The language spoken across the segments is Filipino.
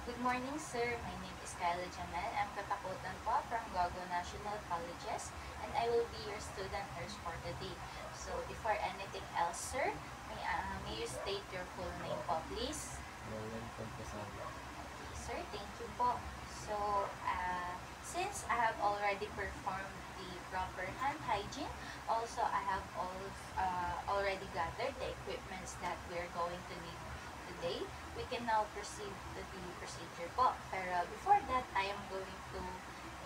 Good morning, sir. My name is Kyla Jamel. I'm katakutan po from Gogo National Colleges, and I will be your student nurse for today. So, before anything else, sir, may you state your full name po, please? Roland Pagkasama. Okay, sir. Thank you po. So, since I have already performed the proper hand hygiene, also I have already gathered the equipments that we're going to need today. We can now proceed to the procedure po. Pero before that, I am going to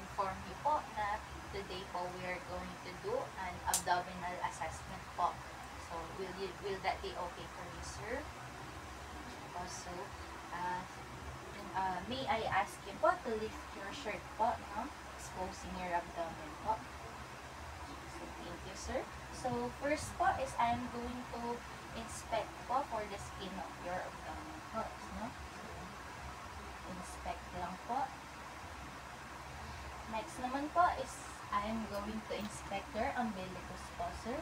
inform you po na today po we are going to do an abdominal assessment po. So, will that be okay for you, sir? Also, may I ask you po to lift your shirt po, no? Exposing your abdomen po. So, thank you, sir. So, first po is I am going to inspect po for the skin of your abdomen po, no? So, inspect lang po. Next naman po is I am going to inspect your umbilicus po, sir.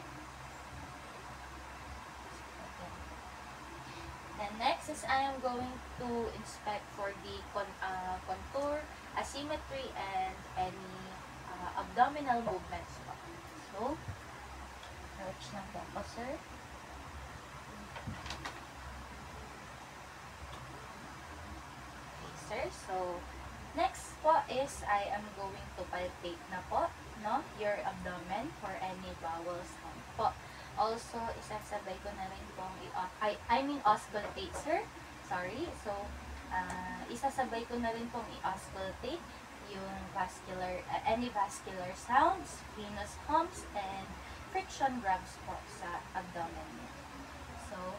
Then next is I am going to inspect for the contour, asymmetry, and any abdominal movements po. So, approach lang po, sir. Okay, sir. So, next po is I am going to palpate na po, no, your abdomen for any bowel sound po. Also, isasabay ko na rin pong auscultate, sir. Sorry. So, isasabay ko na rin pong i-auscultate yung any vascular sounds, venous humps, and friction grabs po sa abdomen niya. So,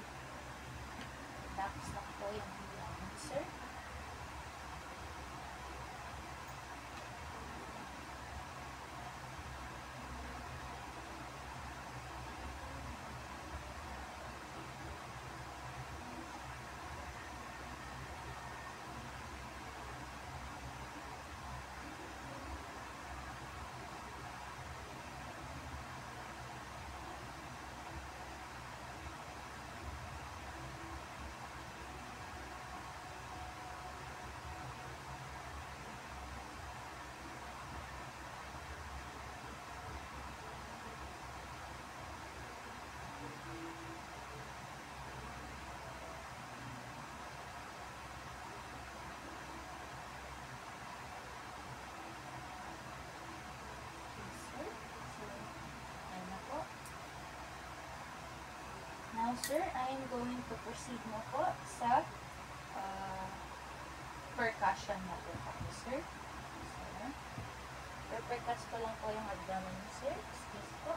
tapos na po yung abdomen, sir. Now, sir, I am going to proceed na po sa percussion na po, sir. So, percuss ko lang po yung abdomen niyo, sir. Excuse po.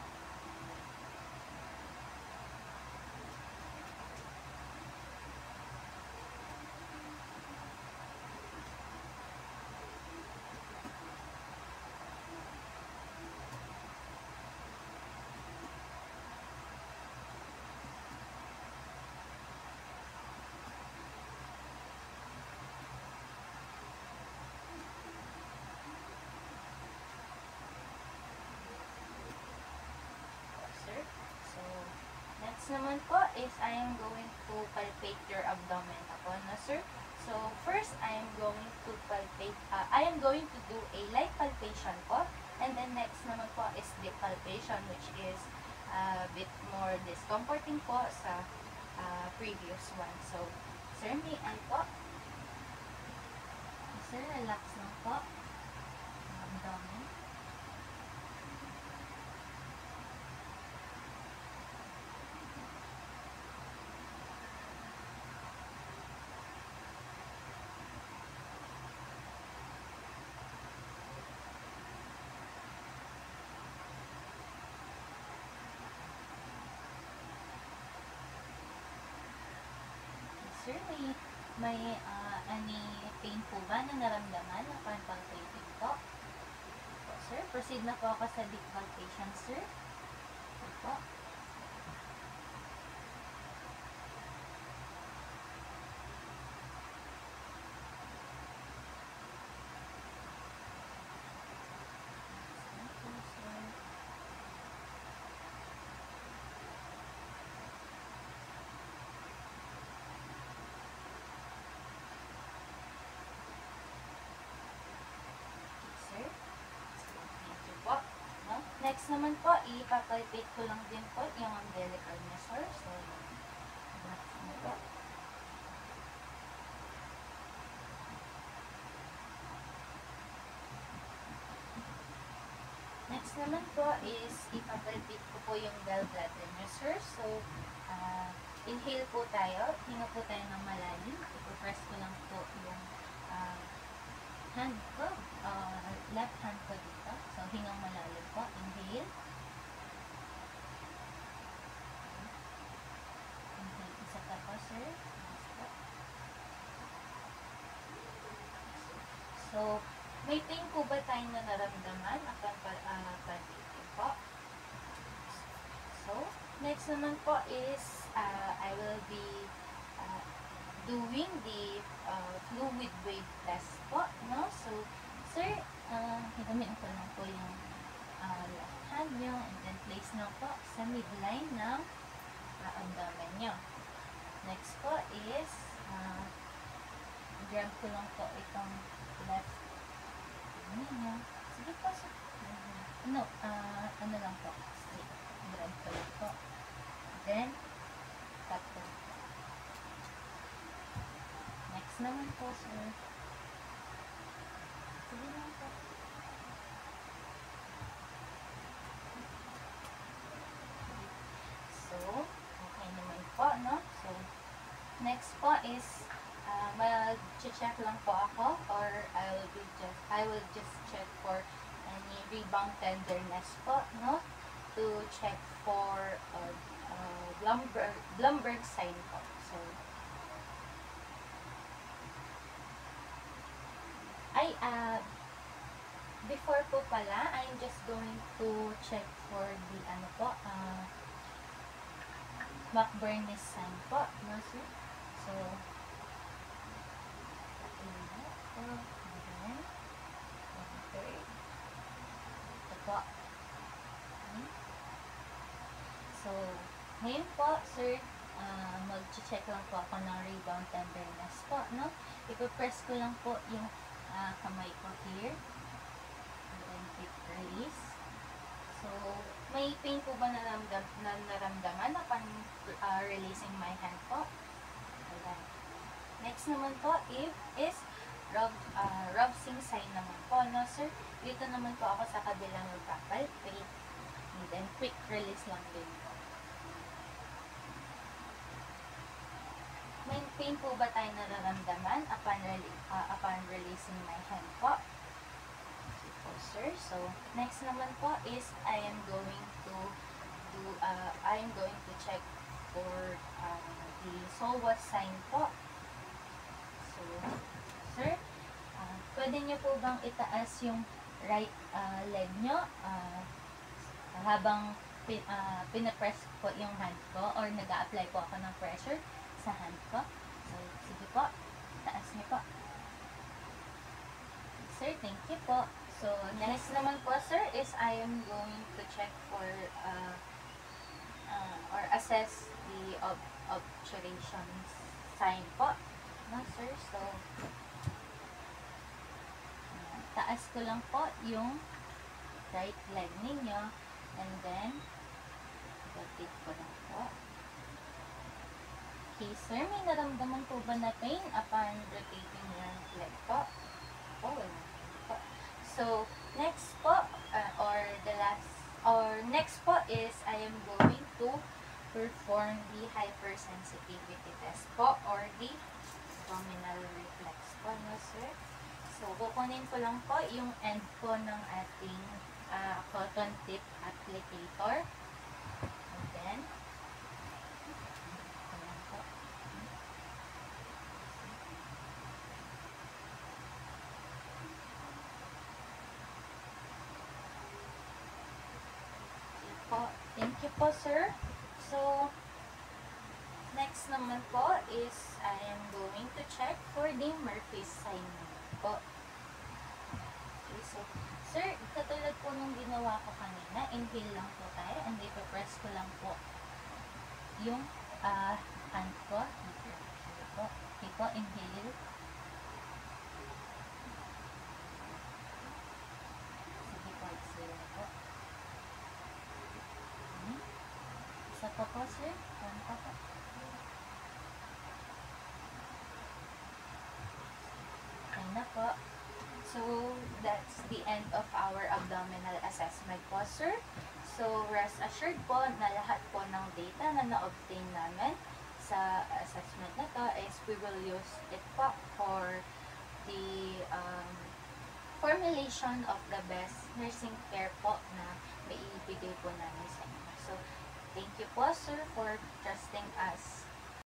Next naman po is I am going to palpate your abdomen ako, no, sir? So, first, I am going to do a light palpation po. And then next naman po is deep palpation, which is a bit more discomforting po sa previous one. So, sir, may I po? Sir, relax lang po. Abdomen. Sir, may any pain po ba na naramdaman upon palpating po? Po, sir, proceed na po ako sa deep palpation, sir. Po. next naman po, ipapalpate ko lang din po yung umbilical niya, sir. So, relax mo po. Next naman po is ipapalpate ko po yung gallbladder niya, sir. So, inhale po tayo. Hinga po tayo ng malalim. Ipo-press ko lang po yung hand ko, left hand ko dito. So, hingang malalim po. Inhale. Inhale. Isa pa po, sir. Next po. So, may pain po ba tayo na naramdaman upon pag-ibig po? So, next naman po is I will be doing the fluid wave test po, no? So, sir, higamitin ko lang po yung left hand nyo and then place nyo po sa midline ng abdomen nyo. Next po is grab ko lang po itong left nyo. Sige po, sir. No, ano lang po. Straight. Grab ko lang po. Then, cut ko lang po. Next naman po, sir. Sige lang po. So, okay naman po, no? So, next po is mag-check lang po ako or I will just check for any rebound tenderness po, no? To check for Blumberg sign po. So, before po pala, I'm just going to check for the McBurney sign po, no, sir? So, ito po. So, ngayon po, sir, mag-check lang po ako ng rebound tenderness po, no? Ipo-press ko lang po yung kamay ko here. And then, quick release. So, may pain po ba naramdaman upon releasing my hand po? Ayan. Next naman po, is Robsing sign naman po, no, sir? Dito naman po ako sa kabilang magpapalpate. And then, quick release lang din po. May pain po ba tayo nararamdaman upon releasing my hand po? So, sir. So, next naman po is I am going to check for the SOWA sign po. So, sir, pwede niyo po bang itaas yung right leg nyo habang pinapress po yung hand ko or nag-a-apply po ako ng pressure sa hand ko? So, sige po, taas niyo po. Sir, thank you po. So, next naman po, sir, is I am going to check for or assess the obturation sign po. No, sir? So, taas ko lang po yung right leg ninyo and then rotate ko lang po. Okay, sir, may naramdaman po ba na pain upon rotating your leg po? Oh, wala po. So, next po, next po is I am going to perform the hypersensitivity test po or the abdominal reflex po, no, sir? So, kukunin ko lang po yung end po ng ating cotton tip applicator. And then, thank you po, sir. So, next naman po is I am going to check for the Murphy's sign po. Okay, so, sir, katulad po nung ginawa ko kanina, inhale lang po tayo and ipapress ko lang po yung hand ko. Sige po. Okay po, inhale. Sige po, exhale po. pa po, sir? Yan pa po. Yan na po. So, that's the end of our abdominal assessment po, sir. So, rest assured po na lahat po ng data na na-obtain namin sa assessment na to is we will use it po for the formulation of the best nursing care po na maibigay po namin sa inyo. So, thank you po, sir, for trusting us